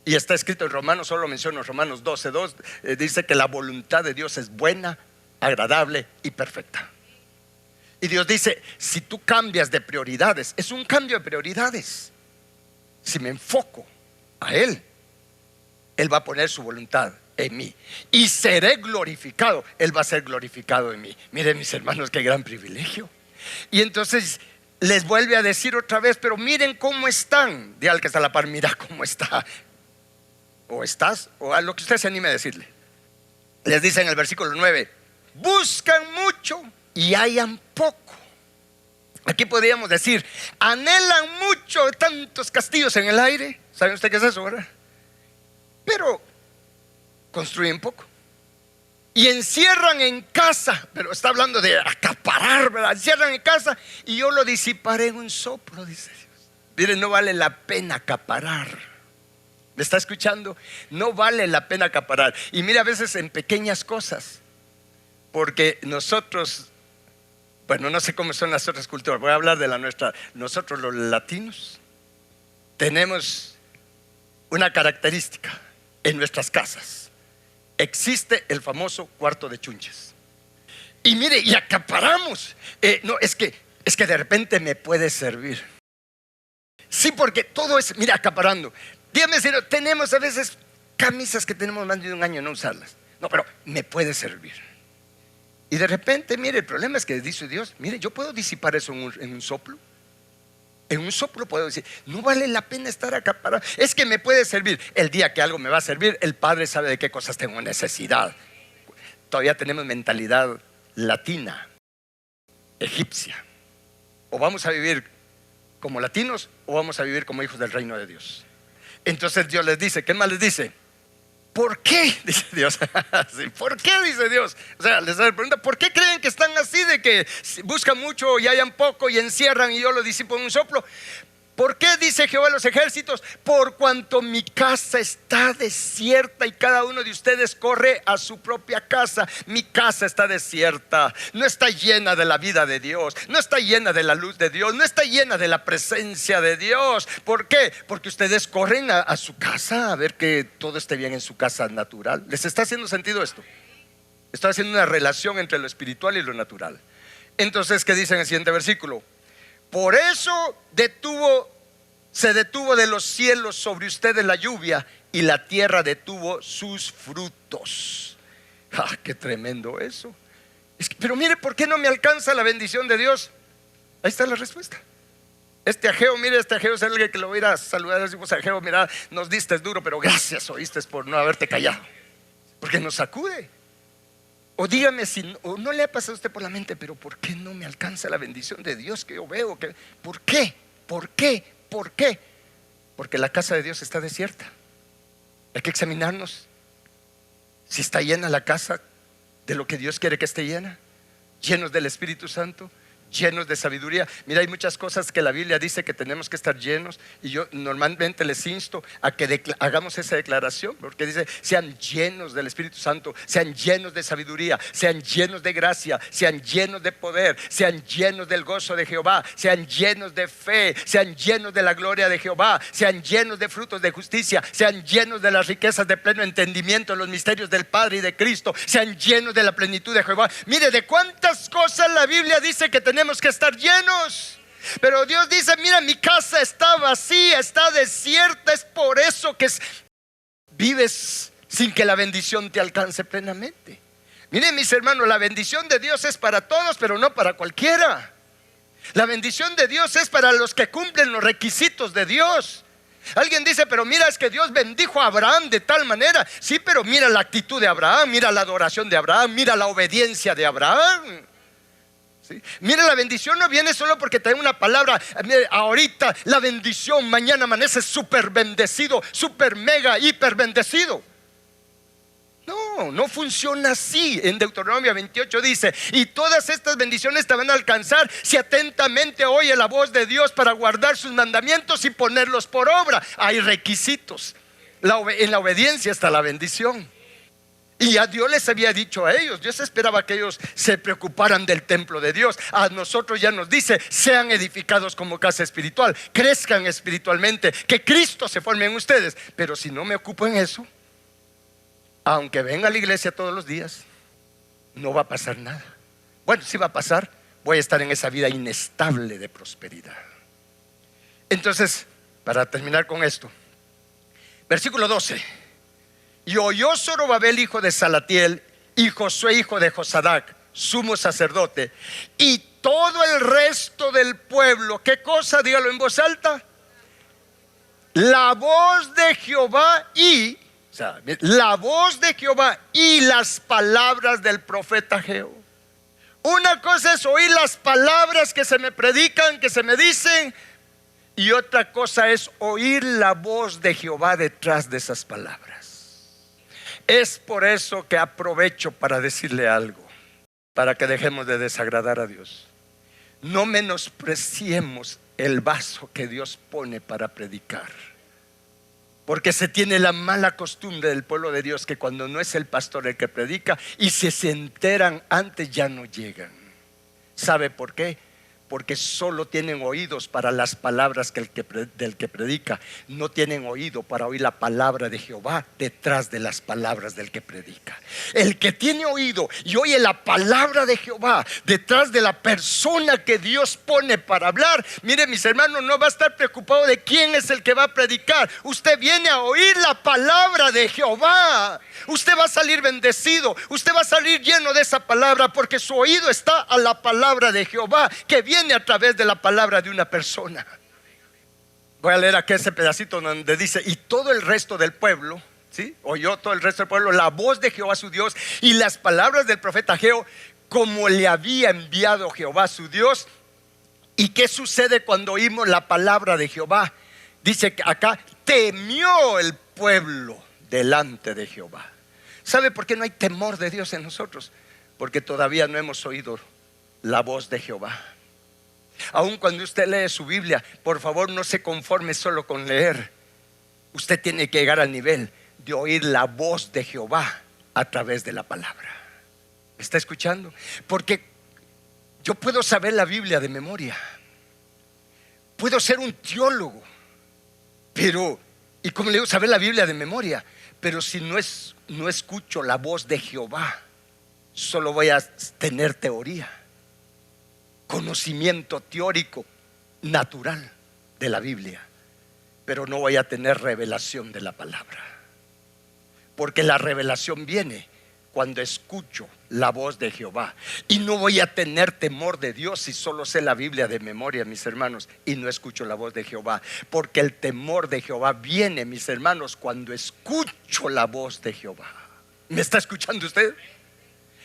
Y está escrito en Romanos, solo menciono Romanos 12:2, dice que la voluntad de Dios es buena, agradable y perfecta. Y Dios dice, si tú cambias de prioridades, es un cambio de prioridades. Si me enfoco a Él, Él va a poner su voluntad en mí y seré glorificado. Él va a ser glorificado en mí. Miren, mis hermanos, qué gran privilegio. Y entonces les vuelve a decir otra vez, pero miren cómo están. Dígale que está a la par, mira cómo está. O estás, o a lo que usted se anime a decirle. Les dice en el versículo 9, buscan mucho y hallan poco. Aquí podríamos decir, anhelan mucho tantos castillos en el aire. ¿Sabe usted qué es eso, verdad? Pero construyen poco. Y encierran en casa, pero está hablando de acaparar, ¿verdad? Encierran en casa y yo lo disiparé en un soplo, dice Dios. Miren, no vale la pena acaparar. ¿Me está escuchando? No vale la pena acaparar. Y mira, a veces en pequeñas cosas, porque nosotros, bueno, no sé cómo son las otras culturas, voy a hablar de la nuestra. Nosotros los latinos tenemos una característica en nuestras casas. Existe el famoso cuarto de chunches. Y mire, y acaparamos. No, es que de repente me puede servir. Sí, porque todo es, mira, acaparando. Dígame si no, tenemos a veces camisas que tenemos más de un año no usarlas. No, pero me puede servir. Y de repente, mire, el problema es que dice Dios, mire, yo puedo disipar eso en un soplo. En un soplo puedo decir, no vale la pena estar acaparado. Es que me puede servir. El día que algo me va a servir, el Padre sabe de qué cosas tengo necesidad. Todavía tenemos mentalidad latina, egipcia. O vamos a vivir como latinos o vamos a vivir como hijos del reino de Dios. Entonces Dios les dice, ¿qué más les dice? ¿Por qué? Dice Dios. Sí, ¿por qué? Dice Dios. O sea, les pregunta, ¿por qué creen que están así de que buscan mucho y hallan poco y encierran y yo lo disipo en un soplo? ¿Por qué? Dice Jehová de los ejércitos, por cuanto mi casa está desierta y cada uno de ustedes corre a su propia casa. Mi casa está desierta, no está llena de la vida de Dios, no está llena de la luz de Dios, no está llena de la presencia de Dios. ¿Por qué? Porque ustedes corren a su casa a ver que todo esté bien en su casa natural. ¿Les está haciendo sentido esto? Estoy haciendo una relación entre lo espiritual y lo natural. Entonces, ¿qué dice en el siguiente versículo? Por eso se detuvo de los cielos sobre ustedes la lluvia y la tierra detuvo sus frutos. ¡Qué tremendo eso! Pero mire, ¿por qué no me alcanza la bendición de Dios? Ahí está la respuesta. Este Ageo es alguien que lo voy a ir a saludar. Decimos, Ageo, mira, nos diste duro, pero gracias, oíste, por no haberte callado. Porque nos sacude. O dígame si o no le ha pasado a usted por la mente, pero ¿por qué no me alcanza la bendición de Dios que yo veo? ¿Por qué? ¿Por qué? ¿Por qué? Porque la casa de Dios está desierta. Hay que examinarnos si está llena la casa de lo que Dios quiere que esté llena, llenos del Espíritu Santo, llenos de sabiduría. Mira, hay muchas cosas que la Biblia dice que tenemos que estar llenos, y yo normalmente les insto a que hagamos esa declaración, porque dice: sean llenos del Espíritu Santo, sean llenos de sabiduría, sean llenos de gracia, sean llenos de poder, sean llenos del gozo de Jehová, sean llenos de fe, sean llenos de la gloria de Jehová, sean llenos de frutos de justicia, sean llenos de las riquezas de pleno entendimiento, los misterios del Padre y de Cristo, sean llenos de la plenitud de Jehová. Mire, de cuántas cosas la Biblia dice que tenemos que estar llenos. Pero Dios dice: mira, mi casa está vacía, está desierta. Es por eso que vives sin que la bendición te alcance plenamente. Miren, mis hermanos, la bendición de Dios es para todos, pero no para cualquiera. La bendición de Dios es para los que cumplen los requisitos de Dios. Alguien dice: pero mira, es que Dios bendijo a Abraham de tal manera. Sí, pero mira la actitud de Abraham, mira la adoración de Abraham, mira la obediencia de Abraham. ¿Sí? Mira, la bendición no viene solo porque te da una palabra. Mire, ahorita la bendición, mañana amanece súper bendecido, súper mega, hiper bendecido. No, no funciona así. En Deuteronomio 28 dice: y todas estas bendiciones te van a alcanzar si atentamente oye la voz de Dios para guardar sus mandamientos y ponerlos por obra. Hay requisitos. En la obediencia está la bendición. Y ya Dios les había dicho a ellos. Dios esperaba que ellos se preocuparan del templo de Dios. A nosotros ya nos dice: sean edificados como casa espiritual, crezcan espiritualmente, que Cristo se forme en ustedes. Pero si no me ocupo en eso, aunque venga a la iglesia todos los días, no va a pasar nada. Bueno, sí va a pasar. Voy a estar en esa vida inestable de prosperidad. Entonces, para terminar con esto, versículo 12: y oyó Zorobabel, hijo de Salatiel, y Josué, hijo de Josadac, sumo sacerdote, y todo el resto del pueblo. ¿Qué cosa? Dígalo en voz alta. La voz de Jehová la voz de Jehová y las palabras del profeta Ageo. Una cosa es oír las palabras que se me predican, que se me dicen, y otra cosa es oír la voz de Jehová detrás de esas palabras. Es por eso que aprovecho para decirle algo, para que dejemos de desagradar a Dios. No menospreciemos el vaso que Dios pone para predicar, porque se tiene la mala costumbre del pueblo de Dios que cuando no es el pastor el que predica, y si se enteran antes, ya no llegan. ¿Sabe por qué? Porque solo tienen oídos para las palabras del que predica. No tienen oído para oír la palabra de Jehová detrás de las palabras del que predica. El que tiene oído y oye la palabra de Jehová detrás de la persona que Dios pone para hablar, mire, mis hermanos, no va a estar preocupado de quién es el que va a predicar. Usted viene a oír la palabra de Jehová. Usted va a salir bendecido, usted va a salir lleno de esa palabra, porque su oído está a la palabra de Jehová, que viene a través de la palabra de una persona. Voy a leer aquí ese pedacito donde dice: y todo el resto del pueblo, ¿sí? Oyó todo el resto del pueblo la voz de Jehová su Dios y las palabras del profeta Ageo, como le había enviado Jehová su Dios. ¿Y qué sucede cuando oímos la palabra de Jehová? Dice que acá temió el pueblo delante de Jehová. ¿Sabe por qué no hay temor de Dios en nosotros? Porque todavía no hemos oído la voz de Jehová. Aun cuando usted lee su Biblia, por favor no se conforme solo con leer. Usted tiene que llegar al nivel de oír la voz de Jehová a través de la palabra. ¿Me está escuchando? Porque yo puedo saber la Biblia de memoria, puedo ser un teólogo, pero, y como le digo, saber la Biblia de memoria, pero si no escucho la voz de Jehová, solo voy a tener teoría, conocimiento teórico natural de la Biblia, pero no voy a tener revelación de la palabra. Porque la revelación viene cuando escucho la voz de Jehová. Y no voy a tener temor de Dios si solo sé la Biblia de memoria, mis hermanos, y no escucho la voz de Jehová. Porque el temor de Jehová viene, mis hermanos, cuando escucho la voz de Jehová. ¿Me está escuchando usted?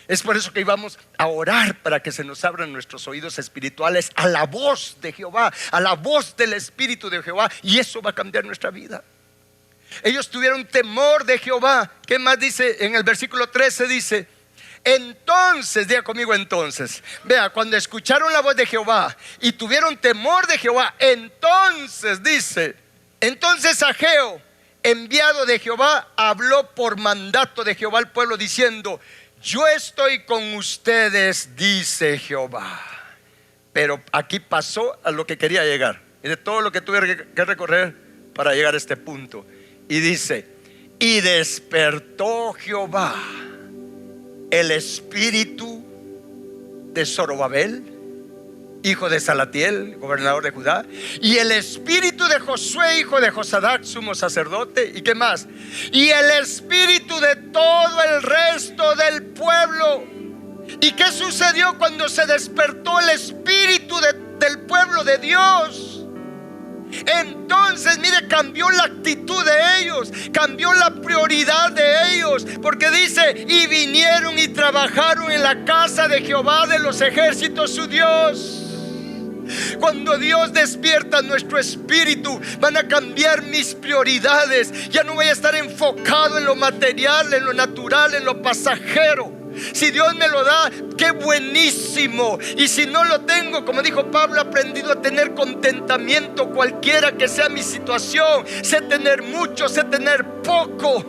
Es por eso que íbamos a orar para que se nos abran nuestros oídos espirituales a la voz de Jehová, a la voz del Espíritu de Jehová, y eso va a cambiar nuestra vida. Ellos tuvieron temor de Jehová. ¿Qué más dice? En el versículo 13 dice: entonces, diga conmigo entonces. Vea, cuando escucharon la voz de Jehová y tuvieron temor de Jehová, entonces dice, entonces Ageo, enviado de Jehová, habló por mandato de Jehová al pueblo diciendo: yo estoy con ustedes, dice Jehová. Pero aquí pasó a lo que quería llegar. Y de todo lo que tuve que recorrer para llegar a este punto. Y dice: y despertó Jehová el espíritu de Zorobabel, hijo de Salatiel, gobernador de Judá, y el espíritu de Josué, hijo de Josadac, sumo sacerdote. ¿Y qué más? Y el espíritu de todo el resto del pueblo. ¿Y qué sucedió cuando se despertó el espíritu del pueblo de Dios? Entonces, mire, cambió la actitud de ellos, cambió la prioridad de ellos, porque dice: y vinieron y trabajaron en la casa de Jehová de los ejércitos, su Dios. Cuando Dios despierta nuestro espíritu, van a cambiar mis prioridades. Ya no voy a estar enfocado en lo material, en lo natural, en lo pasajero. Si Dios me lo da, qué buenísimo. Y si no lo tengo, como dijo Pablo, he aprendido a tener contentamiento cualquiera que sea mi situación. Sé tener mucho, sé tener poco.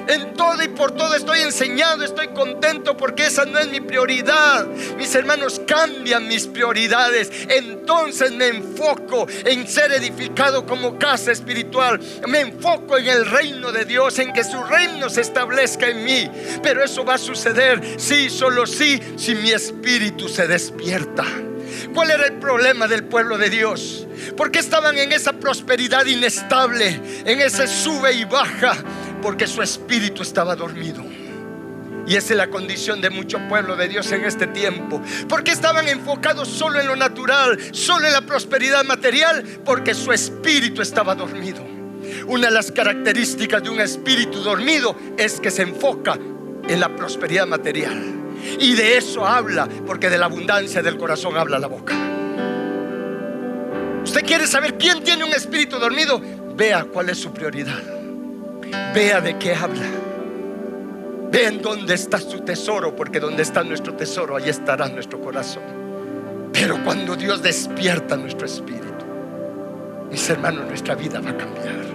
En todo y por todo estoy enseñado, estoy contento, porque esa no es mi prioridad. Mis hermanos, cambian mis prioridades. Entonces me enfoco en ser edificado como casa espiritual. Me enfoco en el reino de Dios, en que su reino se establezca en mí. Pero eso va a suceder, sí, solo sí, si mi espíritu se despierta. ¿Cuál era el problema del pueblo de Dios? ¿Por qué estaban en esa prosperidad inestable, en ese sube y baja? Porque su espíritu estaba dormido. Y esa es la condición de mucho pueblo de Dios en este tiempo. ¿Por qué estaban enfocados solo en lo natural, solo en la prosperidad material? Porque su espíritu estaba dormido. Una de las características de un espíritu dormido es que se enfoca en la prosperidad material. Y de eso habla, porque de la abundancia del corazón habla la boca. ¿Usted quiere saber quién tiene un espíritu dormido? Vea cuál es su prioridad. Vea de qué habla. Vea en dónde está su tesoro, porque donde está nuestro tesoro, ahí estará nuestro corazón. Pero cuando Dios despierta nuestro espíritu, mis hermanos, nuestra vida va a cambiar.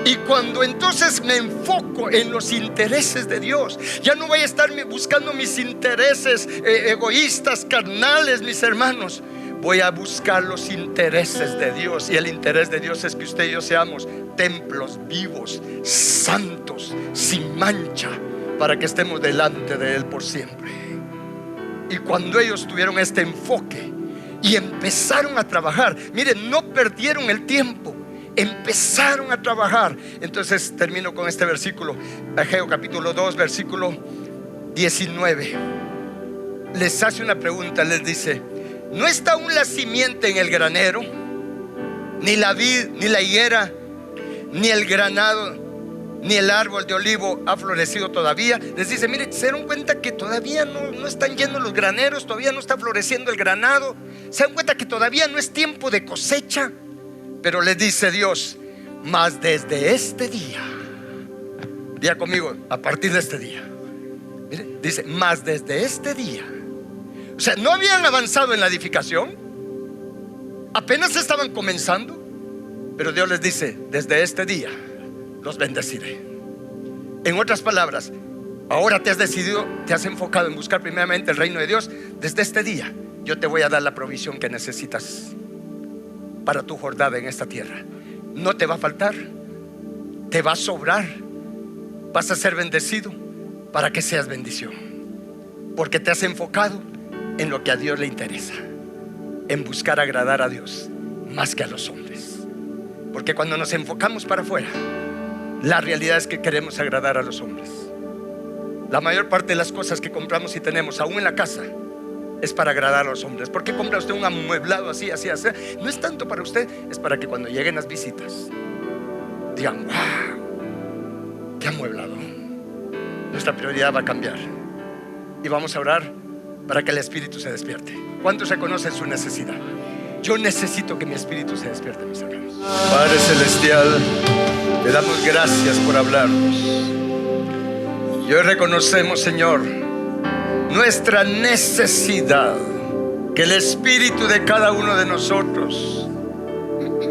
Y cuando entonces me enfoco en los intereses de Dios, ya no voy a estar buscando mis intereses egoístas, carnales, mis hermanos. Voy a buscar los intereses de Dios. Y el interés de Dios es que usted y yo seamos templos vivos, santos, sin mancha, para que estemos delante de Él por siempre. Y cuando ellos tuvieron este enfoque y empezaron a trabajar, miren, no perdieron el tiempo, empezaron a trabajar. Entonces termino con este versículo, Ageo capítulo 2, versículo 19. Les hace una pregunta, les dice: ¿no está aún la simiente en el granero? Ni la vid, ni la higuera, ni el granado, ni el árbol de olivo ha florecido todavía. Les dice: mire, se dan cuenta que todavía no están yendo los graneros, todavía no está floreciendo el granado. Se dan cuenta que todavía no es tiempo de cosecha. Pero les dice Dios: mas desde este día, diga conmigo, a partir de este día. Mire, dice, mas desde este día. O sea, no habían avanzado en la edificación, apenas estaban comenzando, pero Dios les dice: desde este día los bendeciré. En otras palabras, ahora te has decidido, te has enfocado en buscar primeramente el reino de Dios. Desde este día yo te voy a dar la provisión que necesitas para tu jornada en esta tierra. No te va a faltar, te va a sobrar. Vas a ser bendecido para que seas bendición, porque te has enfocado en lo que a Dios le interesa, en buscar agradar a Dios más que a los hombres. Porque cuando nos enfocamos para afuera, la realidad es que queremos agradar a los hombres. La mayor parte de las cosas que compramos y tenemos, aún en la casa, es para agradar a los hombres. ¿Por qué compra usted un amueblado así, así, así? No es tanto para usted, es para que cuando lleguen las visitas digan: wow, qué amueblado. Nuestra prioridad va a cambiar y vamos a orar para que el espíritu se despierte. ¿Cuántos reconocen su necesidad? Yo necesito que mi espíritu se despierte, mis hermanos. Padre celestial, te damos gracias por hablarnos. Y hoy reconocemos, Señor, nuestra necesidad, que el espíritu de cada uno de nosotros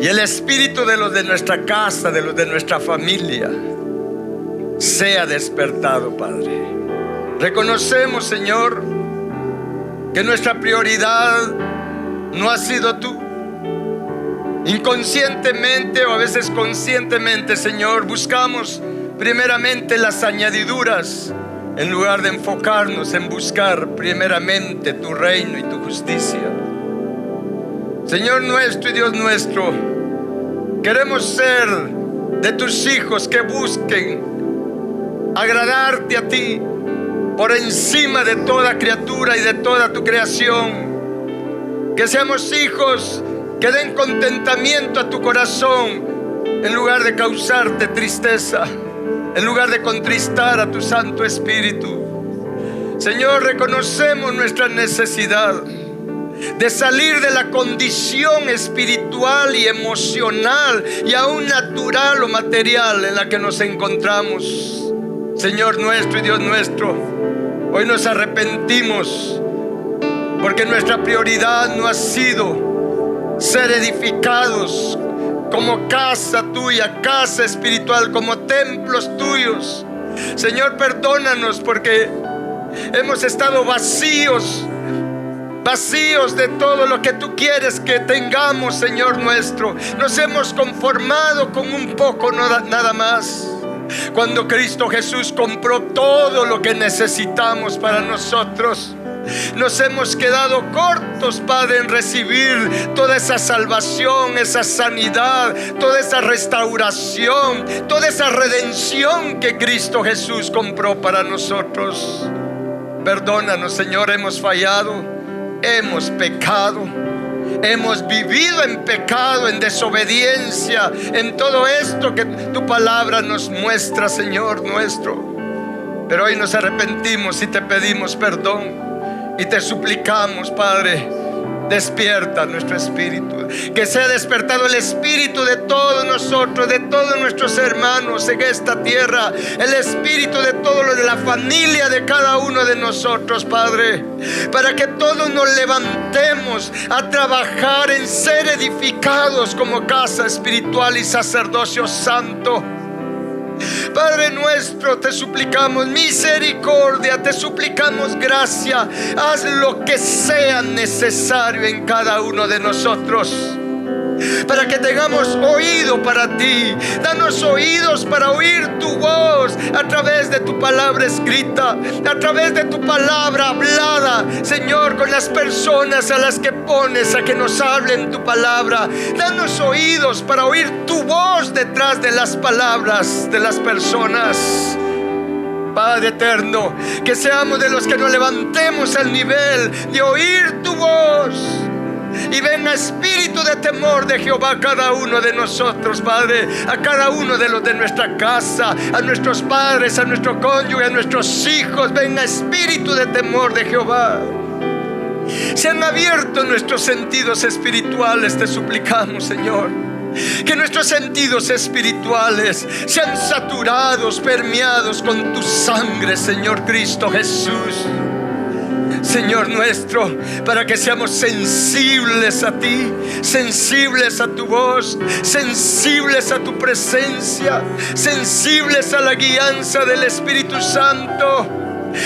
y el espíritu de los de nuestra casa, de los de nuestra familia, sea despertado, Padre. Reconocemos, Señor, que nuestra prioridad no ha sido tú. Inconscientemente o a veces conscientemente, Señor, buscamos primeramente las añadiduras, en lugar de enfocarnos en buscar primeramente tu reino y tu justicia. Señor nuestro y Dios nuestro, queremos ser de tus hijos que busquen agradarte a ti por encima de toda criatura y de toda tu creación. Que seamos hijos que den contentamiento a tu corazón en lugar de causarte tristeza, en lugar de contristar a tu Santo Espíritu. Señor, reconocemos nuestra necesidad de salir de la condición espiritual y emocional y aún natural o material en la que nos encontramos. Señor nuestro y Dios nuestro, hoy nos arrepentimos porque nuestra prioridad no ha sido ser edificados como casa tuya, casa espiritual, como templos tuyos. Señor, perdónanos porque hemos estado vacíos de todo lo que tú quieres que tengamos, Señor nuestro. Nos hemos conformado con un poco, nada más, cuando Cristo Jesús compró todo lo que necesitamos para nosotros. Nos hemos quedado cortos, Padre, en recibir toda esa salvación, esa sanidad, toda esa restauración, toda esa redención que Cristo Jesús compró para nosotros. Perdónanos, Señor, hemos fallado, hemos pecado, hemos vivido en pecado, en desobediencia, en todo esto que tu palabra nos muestra, Señor nuestro. Pero hoy nos arrepentimos y te pedimos perdón. Y te suplicamos, Padre, despierta nuestro espíritu, que sea despertado el espíritu de todos nosotros, de todos nuestros hermanos en esta tierra, el espíritu de todos los de la familia de cada uno de nosotros, Padre, para que todos nos levantemos a trabajar en ser edificados como casa espiritual y sacerdocio santo. Padre nuestro, te suplicamos misericordia, te suplicamos gracia. Haz lo que sea necesario en cada uno de nosotros, para que tengamos oído para ti. Danos oídos para oír tu voz a través de tu palabra escrita, a través de tu palabra hablada, Señor, con las personas a las que pones a que nos hablen tu palabra. Danos oídos para oír tu voz detrás de las palabras de las personas. Padre eterno, que seamos de los que nos levantemos al nivel de oír tu voz. Y venga espíritu de temor de Jehová a cada uno de nosotros, Padre, a cada uno de los de nuestra casa, a nuestros padres, a nuestro cónyuge, a nuestros hijos. Venga espíritu de temor de Jehová. Se han abierto nuestros sentidos espirituales, te suplicamos, Señor. Que nuestros sentidos espirituales sean saturados, permeados con tu sangre, Señor Cristo Jesús. Señor nuestro, para que seamos sensibles a ti, sensibles a tu voz, sensibles a tu presencia, sensibles a la guianza del Espíritu Santo,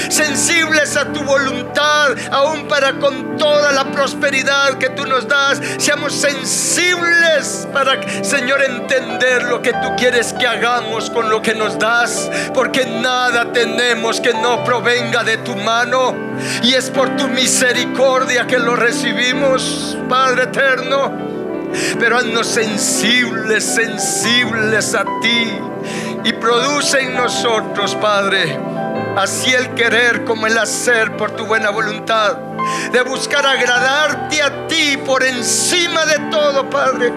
sensibles a tu voluntad, aún para con toda la prosperidad que tú nos das. Seamos sensibles para, Señor, entender lo que tú quieres que hagamos con lo que nos das, porque nada tenemos que no provenga de tu mano, y es por tu misericordia que lo recibimos, Padre eterno. Pero haznos sensibles, sensibles a ti, y produce en nosotros, Padre, así el querer como el hacer por tu buena voluntad, de buscar agradarte a ti por encima de todo, Padre,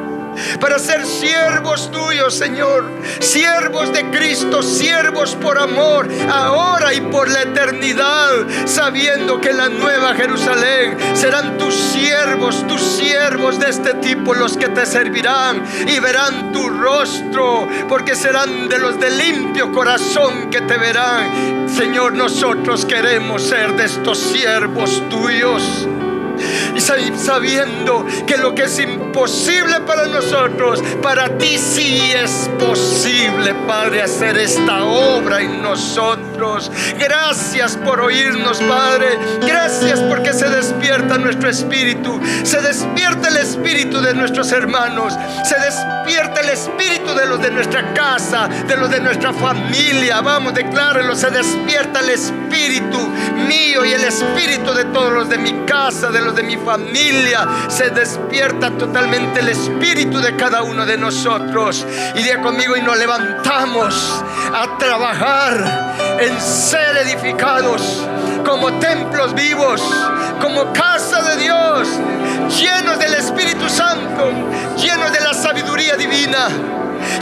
para ser siervos tuyos, Señor, siervos de Cristo, siervos por amor, ahora y por la eternidad, sabiendo que en la nueva Jerusalén serán tus siervos de este tipo los que te servirán y verán tu rostro, porque serán de los de limpio corazón que te verán. Señor, nosotros queremos ser de estos siervos tuyos, y sabiendo que lo que es imposible para nosotros, para ti sí es posible, Padre, hacer esta obra en nosotros. Gracias por oírnos, Padre. Gracias porque se despierta nuestro espíritu, se despierta el espíritu de nuestros hermanos, se despierta el espíritu de los de nuestra casa, de los de nuestra familia. Vamos, declárenlo: se despierta el espíritu mío y el espíritu de todos los de mi casa, de los de mi familia. Se despierta totalmente el espíritu de cada uno de nosotros. Y diga conmigo: y nos levantamos a trabajar en ser edificados como templos vivos, como casa de Dios, llenos del Espíritu Santo, llenos de la sabiduría divina,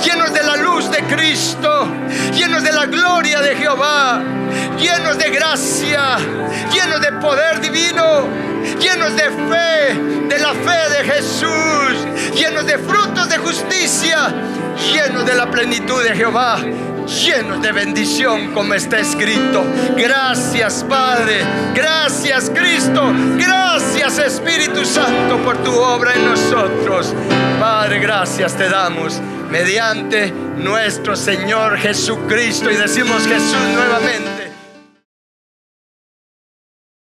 llenos de la luz de Cristo, llenos de la gloria de Jehová, llenos de gracia, llenos de poder divino, llenos de fe, de la fe de Jesús, llenos de frutos de justicia, llenos de la plenitud de Jehová, llenos de bendición, como está escrito. Gracias, Padre, gracias, Cristo, gracias, Espíritu Santo, por tu obra en nosotros. Padre, gracias te damos mediante nuestro Señor Jesucristo, y decimos Jesús nuevamente.